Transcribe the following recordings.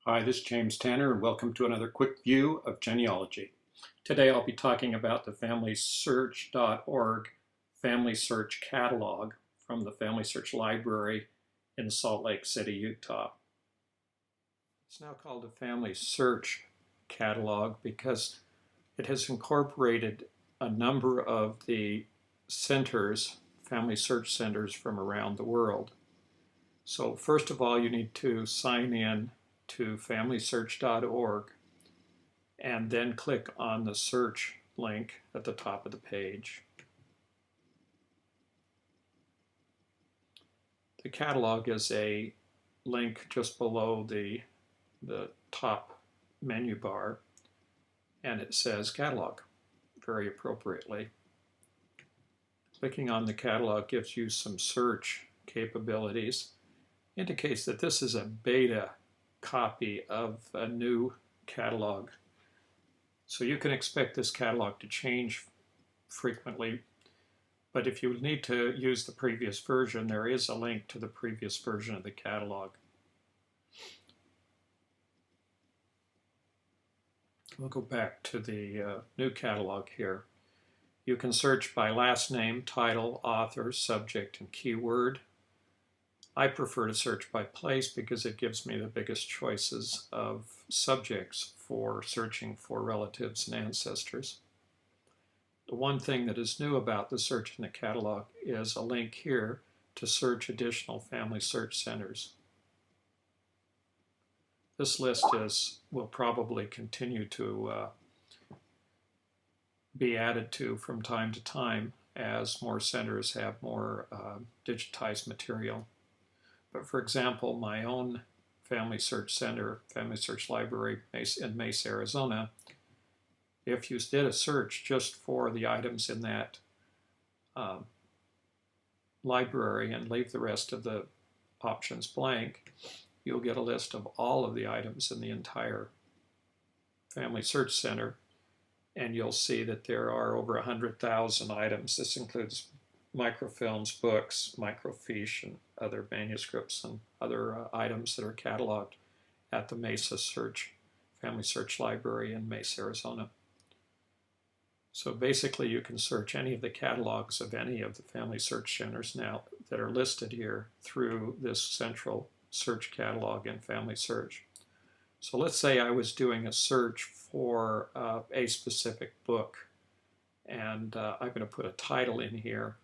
Hi, this is James Tanner, and welcome to another quick view of genealogy. Today I'll be talking about the FamilySearch.org FamilySearch Catalog from the FamilySearch Library in Salt Lake City, Utah. It's now called the FamilySearch Catalog because it has incorporated a number of the centers, family search centers from around the world. So first of all, you need to sign in to FamilySearch.org and then click on the search link at the top of the page. The catalog is a link just below the top menu bar, and it says catalog very appropriately. Clicking on the catalog gives you some search capabilities, indicates that this is a beta copy of a new catalog. So you can expect this catalog to change frequently, but if you need to use the previous version, there is a link to the previous version of the catalog. We'll go back to the new catalog here. You can search by last name, title, author, subject, and keyword. I prefer to search by place because it gives me the biggest choices of subjects for searching for relatives and ancestors. The one thing that is new about the search in the catalog is a link here to search additional family search centers. This list will probably continue to be added to from time to time as more centers have more digitized material. But for example, my own Family Search Center, Family Search Library in Mesa, Arizona, if you did a search just for the items in that library and leave the rest of the options blank, you'll get a list of all of the items in the entire Family Search Center, and you'll see that there are over 100,000 items. This includes microfilms, books, microfiche, and other manuscripts and other items that are cataloged at the Mesa Family Search Library in Mesa, Arizona. So basically you can search any of the catalogs of any of the family search centers now that are listed here through this central search catalog in Family Search. So let's say I was doing a search for a specific book, and I'm going to put a title in here.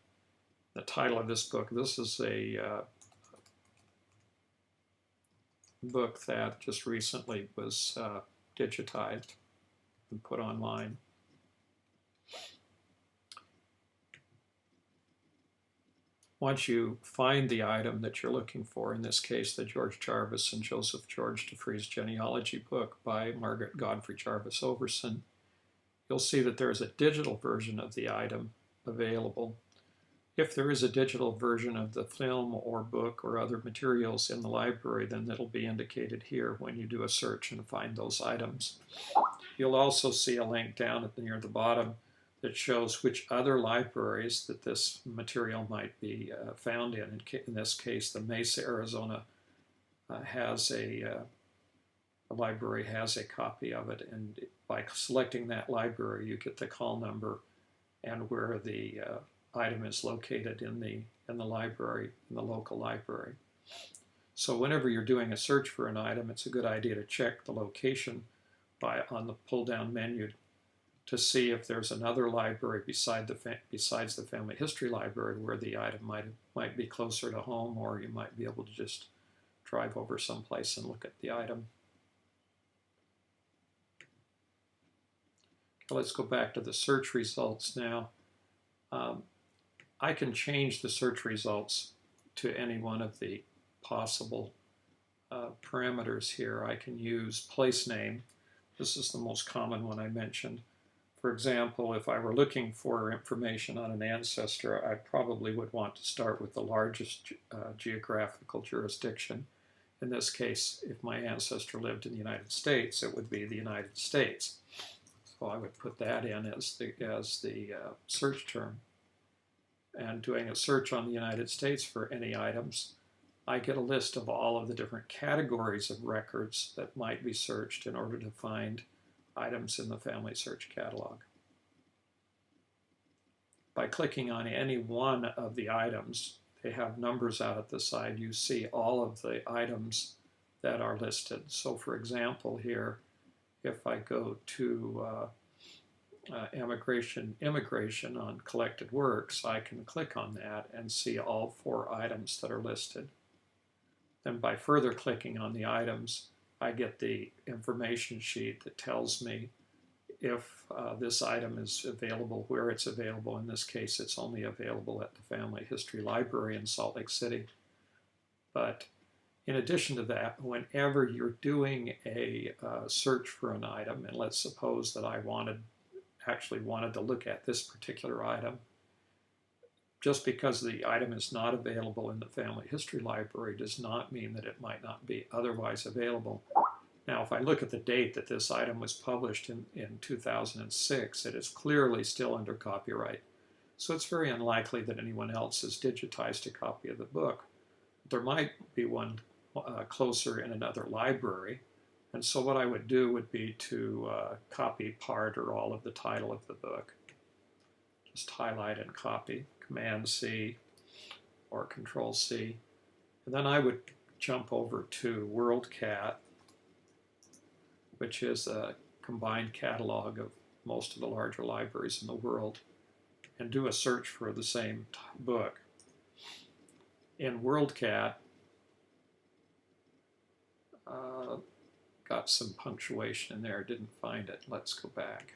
The title of this book, this is a book that just recently was digitized and put online. Once you find the item that you're looking for, in this case the George Jarvis and Joseph George DeFreeze genealogy book by Margaret Godfrey Jarvis Overson, you'll see that there is a digital version of the item available. If there is a digital version of the film or book or other materials in the library, then it'll be indicated here when you do a search and find those items. You'll also see a link down near the bottom that shows which other libraries that this material might be found in. In this case, the Mesa, Arizona library has a copy of it, and by selecting that library, you get the call number and where the item is located in the library, in the local library. So whenever you're doing a search for an item, it's a good idea to check the location on the pull-down menu to see if there's another library besides the Family History Library where the item might be closer to home, or you might be able to just drive over someplace and look at the item. Okay, let's go back to the search results now. I can change the search results to any one of the possible parameters here. I can use place name. This is the most common one I mentioned. For example, if I were looking for information on an ancestor, I probably would want to start with the largest geographical jurisdiction. In this case, if my ancestor lived in the United States, it would be the United States. So I would put that in as the search term. And doing a search on the United States for any items, I get a list of all of the different categories of records that might be searched in order to find items in the FamilySearch catalog. By clicking on any one of the items, they have numbers out at the side, you see all of the items that are listed. So for example here, if I go to immigration on collected works, I can click on that and see all 4 items that are listed. Then by further clicking on the items, I get the information sheet that tells me if this item is available, where it's available. In this case, it's only available at the Family History Library in Salt Lake City. But in addition to that, whenever you're doing a search for an item, and let's suppose that I actually wanted to look at this particular item, just because the item is not available in the Family History Library does not mean that it might not be otherwise available. Now, if I look at the date that this item was published in 2006, it is clearly still under copyright. So it's very unlikely that anyone else has digitized a copy of the book. There might be one closer in another library. And so what I would do would be to copy part or all of the title of the book. Just highlight and copy, Command-C or Control-C. And then I would jump over to WorldCat, which is a combined catalog of most of the larger libraries in the world, and do a search for the same book. In WorldCat, got some punctuation in there, didn't find it. Let's go back.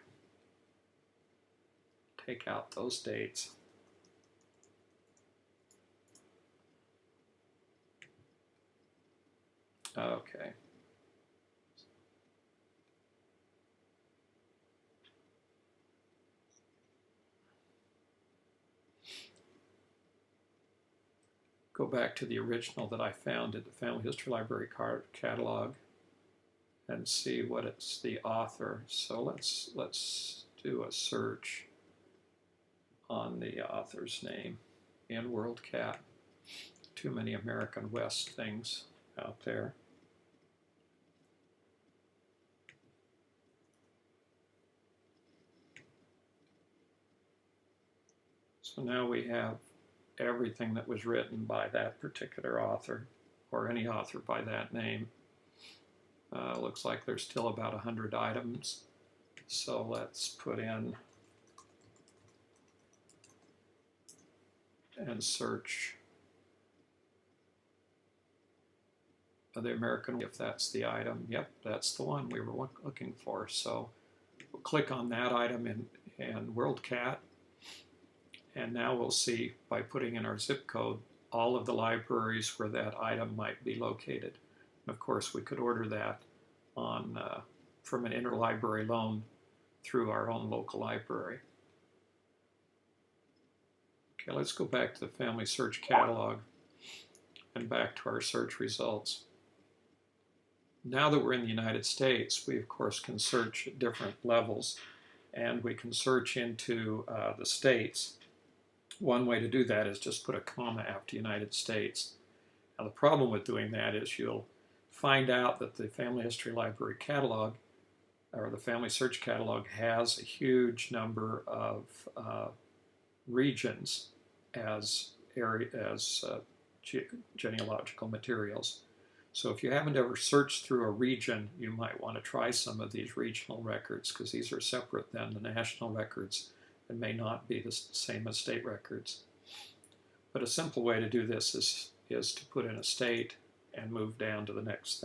Take out those dates. Okay. Go back to the original that I found at the Family History Library catalog and see what it's the author. So let's do a search on the author's name in WorldCat. Too many American West things out there. So now we have everything that was written by that particular author, or any author by that name. Looks like there's still about 100 items. So let's put in and search the American, if that's the item. Yep, that's the one we were looking for. So we'll click on that item in WorldCat. And now we'll see, by putting in our zip code, all of the libraries where that item might be located. And of course, we could order that on from an interlibrary loan through our own local library. Okay, let's go back to the FamilySearch Catalog and back to our search results. Now that we're in the United States, we of course can search at different levels, and we can search into the states. One way to do that is just put a comma after United States. Now the problem with doing that is you'll find out that the Family History Library catalog, or the FamilySearch catalog, has a huge number of regions as genealogical materials. So if you haven't ever searched through a region, you might want to try some of these regional records, because these are separate than the national records and may not be the same as state records. But a simple way to do this is to put in a state and move down to the next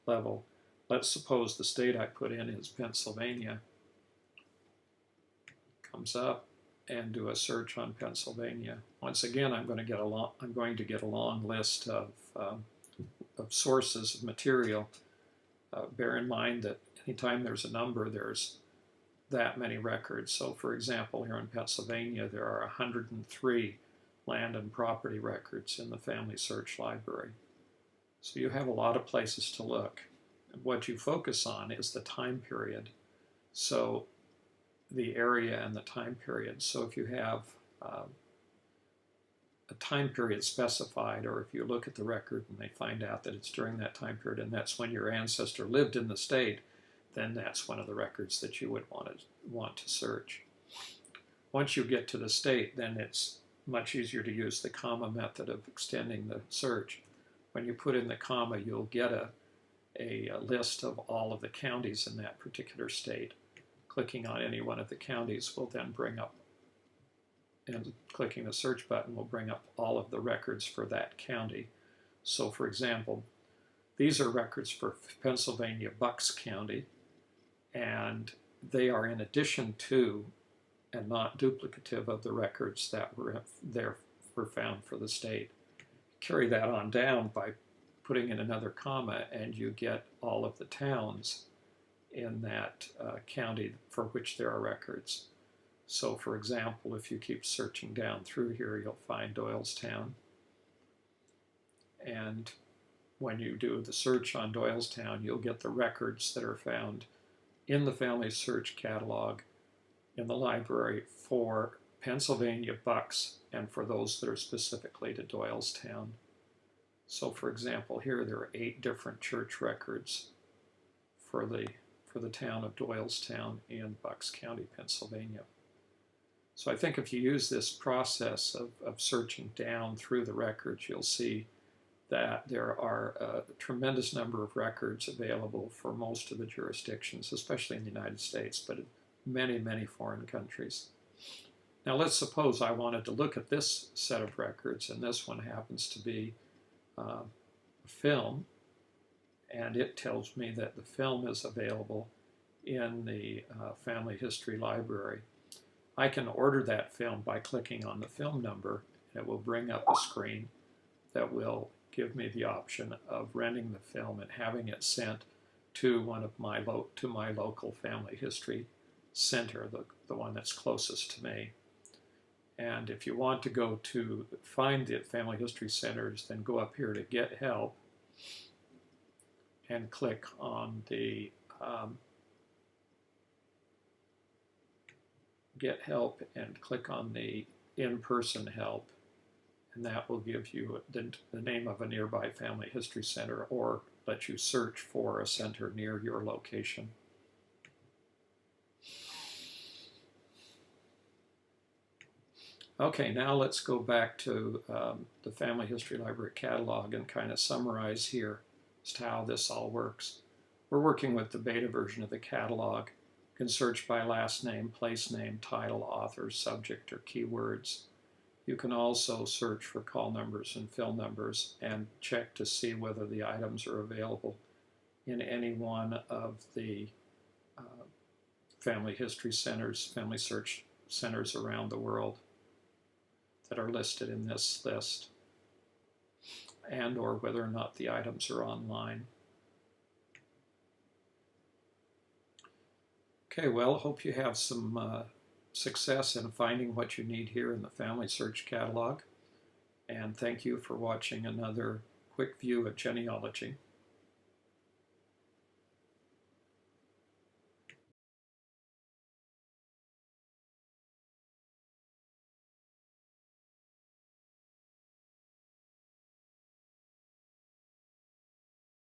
level. Let's suppose the state I put in is Pennsylvania. Comes up and do a search on Pennsylvania. Once again, I'm going to get a long list of sources of material. Bear in mind that anytime there's a number, there's that many records. So for example, here in Pennsylvania, there are 103 land and property records in the FamilySearch library. So you have a lot of places to look. And what you focus on is the time period. So the area and the time period. So if you have a time period specified, or if you look at the record and they find out that it's during that time period and that's when your ancestor lived in the state, then that's one of the records that you would want to search. Once you get to the state, then it's much easier to use the comma method of extending the search. When you put in the comma, you'll get a list of all of the counties in that particular state. Clicking on any one of the counties will then bring up, and clicking the search button will bring up all of the records for that county. So for example, these are records for Pennsylvania Bucks County, and they are in addition to and not duplicative of the records that were found for the state. Carry that on down by putting in another comma, and you get all of the towns in that county for which there are records. So for example, if you keep searching down through here, you'll find Doylestown. And when you do the search on Doylestown, you'll get the records that are found in the FamilySearch Catalog in the library for Pennsylvania Bucks and for those that are specifically to Doylestown. So for example, here there are 8 different church records for the town of Doylestown in Bucks County, Pennsylvania. So I think if you use this process of searching down through the records, you'll see that there are a tremendous number of records available for most of the jurisdictions, especially in the United States, but in many, many foreign countries. Now let's suppose I wanted to look at this set of records, and this one happens to be a film, and it tells me that the film is available in the Family History Library. I can order that film by clicking on the film number, and it will bring up a screen that will give me the option of renting the film and having it sent to one of my local family history center, the one that's closest to me. And if you want to go to find the family history centers, then go up here to Get Help and click on the Get Help and click on the in-person help, and that will give you the name of a nearby family history center or let you search for a center near your location. Okay, now let's go back to the Family History Library catalog and kind of summarize here as to how this all works. We're working with the beta version of the catalog. You can search by last name, place name, title, author, subject, or keywords. You can also search for call numbers and film numbers and check to see whether the items are available in any one of the family history centers, family search centers around the world that are listed in this list, and or whether or not the items are online. Okay, well, hope you have some success in finding what you need here in the FamilySearch Catalog, and thank you for watching another quick view of genealogy.